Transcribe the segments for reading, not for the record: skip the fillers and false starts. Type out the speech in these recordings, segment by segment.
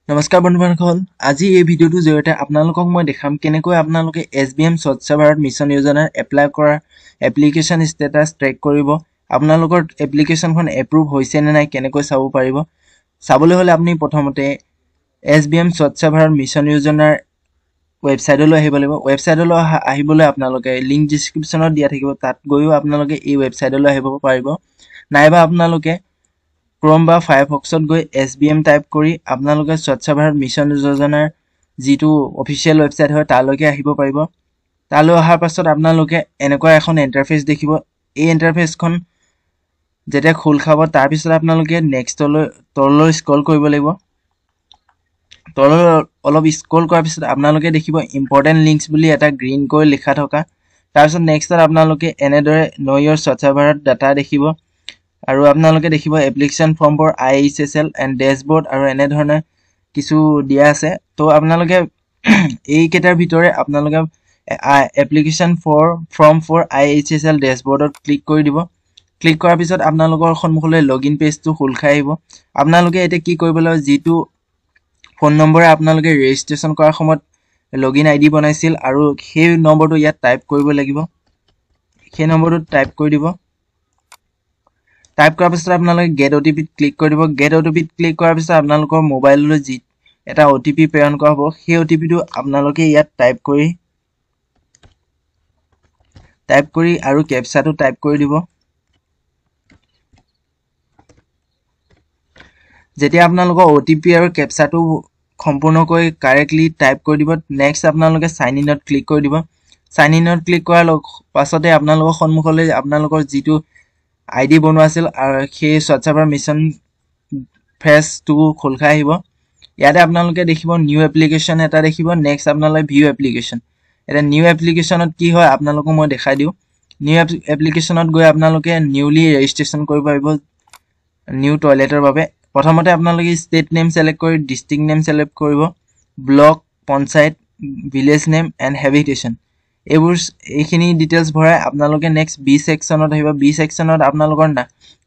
নমস্কাৰ বন্ধুসকল আজি এই ভিডিঅ'টো জৰিয়তে আপোনালোকক মই দেখাম কেনেকৈ আপোনালোকে SBM স্বচ্ছ ভাৰত মিছন যোজনাৰ এপ্লাই কৰা এপ্লিকেশন ষ্টেটাস ট্ৰেক কৰিব আপোনালোকৰ এপ্লিকেশনখন এপ্ৰুভ হৈছে নে নাই কেনেকৈ চাব পাৰিব চাবলৈ হলে আপুনি প্ৰথমতে SBM স্বচ্ছ ভাৰত মিছন যোজনাৰ ৱেবছাইটলৈ আহিব লাগিব ৱেবছাইটলৈ আহিবলৈ আপোনালোকে লিংক ডেসক্ৰিপচনত দিয়া থাকিব তাত গৈও আপোনালোকে এই ৱেবছাইটলৈ আহিব পাৰিব নাইবা আপোনালোকে Chrome বা Firefoxত গৈ SBM টাইপ কৰি আপোনালোকে স্বচ্ছ ভাৰত মিছন যোজনাৰ যেটো অফিচিয়েল ৱেবছাইট হয় তালৈকে আহিব পাৰিব তালৈ অহাৰ পাছত আপোনালোকে এনেকুৱা এখন ইন্টাৰফেস দেখিব এই ইন্টাৰফেসখন যেতিয়া খোল খাব তাৰ পিছত আপোনালোকে নেক্সটলৈ তললৈ স্ক্ৰল কৰিব লাগিব তললৈ অলপ স্ক্ৰল কৰাৰ পিছত আপোনালোকে দেখিব ইম্পৰ্টেন্ট লিংকছ বুলি এটা গ্ৰীন কৈ লিখা থকা তাৰ পিছত নেক্সটত আপোনালোকে এনেদৰে নো ইয়ৰ স্বচ্ছ ভাৰত ডাটা দেখিব আৰু আপোনালোকে দেখিব application form for IHSL and dashboard আৰু এনে ধৰণে কিছু দিয়া আছে তো আপোনালোকে এই কেটাৰ ভিতৰে আপোনালোকে এপ্লিকেশন ফৰ্ম ফৰ IHSL ড্যাশবোৰ্ডত ক্লিক কৰি দিব ক্লিক কৰাৰ পিছত আপোনালোকৰ সন্মুখলৈ লগইন পেজটো খোল খাই আহিব আপোনালোকে এতে কি কৰিব লাগিব যেটো ফোন নম্বৰে আপোনালোকে ৰেজিষ্ট্ৰেচন কৰাৰ সময়ত লগইন আইডি বনাইছিল আৰু সেই নম্বৰটো ইয়াত টাইপ কৰিব লাগিব সেই নম্বৰটো টাইপ কৰি দিব টাইপ কৰাৰ পিছত আপোনালোকে গেট OTP ক্লিক কৰি দিব গেট OTP ক্লিক কৰাৰ পিছত আপোনালোকৰ মোবাইললৈ যি এটা OTP প্ৰেৰণ কৰা হ'ব সেই OTP টো আপোনালোকে ইয়াত টাইপ কৰি আৰু ক্যাপচাটো টাইপ কৰি দিব যেতিয়া আপোনালোকৰ OTP আৰু ক্যাপচাটো সম্পূৰ্ণকৈ কাৰেক্টলি টাইপ কৰি দিব নেক্সট আপোনালোকে সাইন ইনত ক্লিক কৰি দিব সাইন ইনত ক্লিক কৰাৰ পাছতে আপোনালোকৰ সন্মুখলৈ আপোনালোকৰ যেটো আইডি বনোৱা আছিল আৰু সেই স্বচ্ছ ভাৰত মিছন ফেজ 2 খোল খাই আহিব ইয়াতে আপোনালোকে দেখিব নিউ এপ্লিকেশন এটা দেখিব নেক্সট আপোনালোকে ভিউ এপ্লিকেশন এটা নিউ এপ্লিকেশনত কি হয় আপোনালোকক মই দেখাই দিও নিউ এপ্লিকেশনত গৈ আপোনালোকে নিউলি ৰেজিষ্ট্ৰেচন কৰিব পাৰিব নিউ টয়লেটৰ বাবে প্ৰথমতে আপোনালোকে ষ্টেট নেম সিলেক্ট কৰি ডিস্ট্ৰিক্ট নেম সিলেক্ট কৰিব block panchayat village name and habitation এইখিনি ডিটেইলছ ভৰাই আপোনালোকে নেক্সট বি সেকশনত আহিব বি সেকশনত আপোনালোকৰ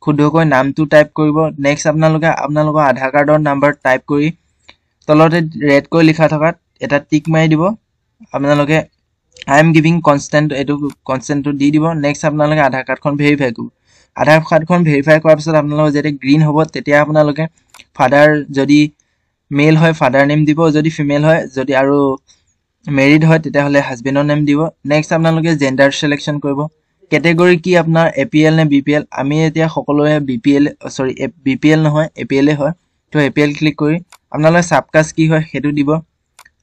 খুদকৈ নামটো টাইপ কৰিব নেক্সট আপোনালোকৰ আধাৰ কাৰ্ডৰ নাম্বাৰ টাইপ কৰি তলতে ৰেড কৈ লিখা থকা এটা টিক মাৰি দিব আপোনালোকে I am giving consent এটো কনসেন্টটো দি দিব নেক্সট আপোনালোকে আধাৰ কাৰ্ডখন ভেৰিফাই কৰিব আধাৰ কাৰ্ডখন ভেৰিফাই কৰাৰ পিছত আপোনালোকৰ যেতে গ্ৰীন হ'ব তেতিয়া আপোনালোকে ফাদাৰ যদি মেল হয় ফাদাৰ নেম দিব যদি ফিমেল হয় যদি আৰু মেৰিড হয় তেতিয়া হলে হাজবেণ্ডৰ নেম দিব নেক্সট আপোনালোকে জেন্ডাৰ সিলেকশন কৰিব ক্যাটেগৰি কি আপোনাৰ APL নে BPL আমি এতিয়া সকলোৱে BPL নহয় APL এ হয় তো APL ক্লিক কৰি আপোনালোকে সাবকাস্ট কি হয় হেতু দিব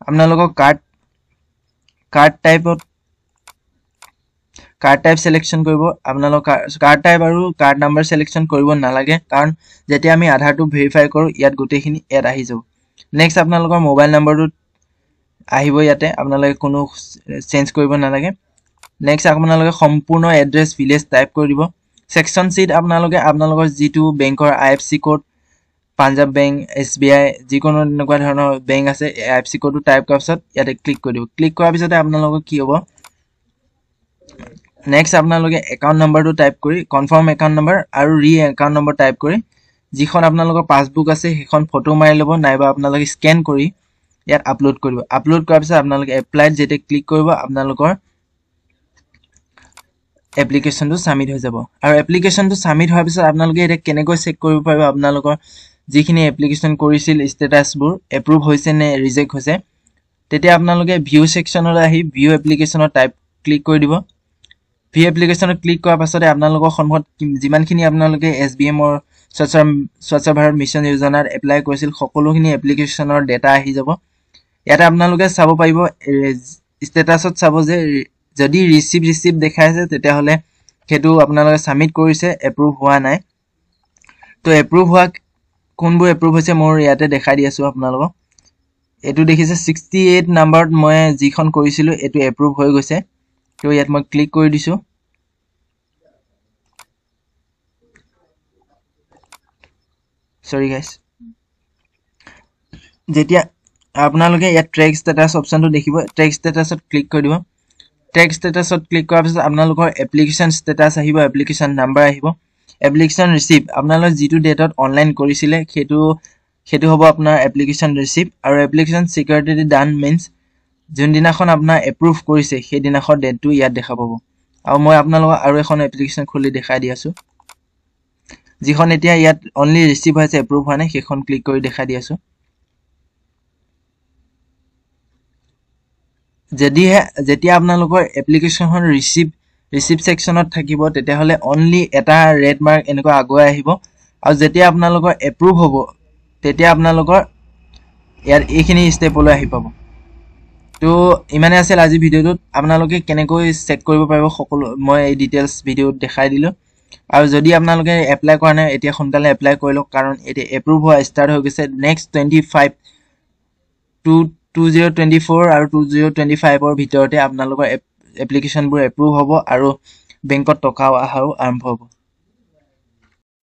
আপোনালোকৰ কাৰ্ড টাইপ সিলেকশন কৰিব আপোনালোকৰ কাৰ্ড টাইপ আৰু কাৰ্ড নাম্বাৰ সিলেকশন কৰিব নালাগে কাৰণ যেতিয়া আমি আধাৰটো ভেৰিফাই কৰো ইয়াত গোটেইখিনি এড আহি যাব নেক্সট আপোনালোকৰ মোবাইল নাম্বাৰটো আহিব ইয়াতে আপোনালোকে কোনো চেঞ্জ কৰিব নালাগে নেক্সট আপোনালোকে সম্পূৰ্ণ এড্ৰেছ ভিলেজ টাইপ কৰি দিব সেকশন সিট আপোনালোকৰ যেটো বেংকৰ IFSC code Punjab bank SBI যিকোনো এনেকুৱা ধৰণৰ বেংক আছে IFSC কোডটো টাইপ কৰাৰ পিছত ইয়াতে ক্লিক কৰি দিব ক্লিক কৰাৰ পিছতে আপোনালোকৰ কি হ'ব নেক্সট আপোনালোকে একাউন্ট নাম্বাৰটো টাইপ কৰি কনফাৰ্ম একাউন্ট নাম্বাৰ আৰু ৰি একাউন্ট নাম্বাৰ টাইপ কৰি যিখন আপোনালোকৰ পাসবুক আছে সেইখন ফটো মাৰি ল'ব নাইবা আপোনালোকে স্ক্যান কৰি ইয়াত আপলোড কৰিব আপলোড কৰাৰ পিছত আপোনালোকে এপ্লাইড যেতে ক্লিক কৰিব আপোনালোকৰ এপ্লিকেশনটো সাবমিট হৈ যাব আৰু এপ্লিকেশনটো সাবমিট হোৱাৰ পিছত আপোনালোকে এটা কেনেকৈ চেক কৰিব পাৰিব আপোনালোকৰ যিখিনি এপ্লিকেশন কৰিছিল ষ্টেটাসবোৰ এপ্ৰুভ হৈছে নে ৰিজেক্ট হৈছে তেতিয়া আপোনালোকে ভিউ সেকশনলৈ আহি ভিউ এপ্লিকেশনৰ টাইপ ক্লিক কৰি দিব ভিউ এপ্লিকেশনত ক্লিক কৰাৰ পাছতে আপোনালোকৰ সন্মুখত যিমানখিনি আপোনালোকে SBM ৰ স্বচ্ছ ভাৰত মিছন যোজনাৰ এপ্লাই কৰিছিল সকলোখিনি এপ্লিকেশনৰ ডাটা আহি যাব ইয়াতে আপোনালোকে চাব পাৰিব ষ্টেটাসত চাব যে যদি ৰিসিভ দেখাই আছে তেতিয়া হলে হেতু আপোনালোকে সাবমিট কৰিছে এপ্ৰুভ হোৱা নাই তো এপ্ৰুভ হোৱা কোনবোৰ এপ্ৰুভ হৈছে মোৰ ইয়াতে দেখাই দি আছো আপোনালোকক এটো দেখিছে 68 নম্বৰত মই যিখন কৰিছিলো এটো এপ্ৰুভ হৈ গৈছে তো ইয়াত মই ক্লিক কৰি দিছো সৰি গাইস যেতিয়া আপোনালোকে ইয়াত ট্ৰেক ষ্টেটাস অপচনটো দেখিব ট্ৰেক ষ্টেটাসত ক্লিক কৰি দিব ট্ৰেক ষ্টেটাসত ক্লিক কৰাৰ পিছত আপোনালোকৰ এপ্লিকেশন ষ্টেটাস আহিব এপ্লিকেশন নাম্বাৰ আহিব এপ্লিকেশন ৰিসিভ আপোনালোকে যেটো ডেটত অনলাইন কৰিছিলে হেতু সেইটো হ'ব আপোনাৰ এপ্লিকেশ্যন ৰিচিভ আৰু এপ্লিকেশ্যন সিকিউৰিটি ডান মিন্স যোনদিনাখন আপোনাৰ এপ্ৰুভ কৰিছে সেইদিনাখন ডেটটো ইয়াত দেখা পাব আৰু মই আপোনালোকক আৰু এখন এপ্লিকেশ্যন খুলি দেখাই দি আছো যিখন এতিয়া ইয়াত অনলি ৰিচিভ হৈছে এপ্ৰুভ হোৱা নাই সেইখন ক্লিক কৰি দেখাই দি আছো যেতিয়া আপোনালোকৰ এপ্লিকেশ্যনখন ৰিচিভ সেকশনত থাকিব তেতিয়া হলে অনলি এটা ৰেড মাৰ্ক এনেকৈ আগুৱাই আহিব আৰু যেতিয়া আপোনালোকৰ এপ্ৰুভ হ'ব তেতিয়া আপোনালোকৰ ইয়াৰ এইখিনি ষ্টেপলৈ আহি পাব তো ইমানে আছিল আজি ভিডিওটোত আপোনালোকে কেনেকৈ চেক কৰিব পাৰিব সকলো মই এই ডিটেইলছ ভিডিওত দেখাই দিলো আৰু যদি আপোনালোকে এপ্লাই কৰা নাই এতিয়া সোনকালে এপ্লাই কৰি লওক কাৰণ এতিয়া এপ্ৰুভ হোৱা ষ্টাৰ্ট হৈ গৈছে নেক্সট 25 টু 2024 আৰু 2025 ৰ ভিতৰতে আপোনালোকৰ এপ্লিকেশ্যনবোৰ এপ্ৰুভ হ'ব আৰু বেংকত টকা অহাও আৰম্ভ হ'ব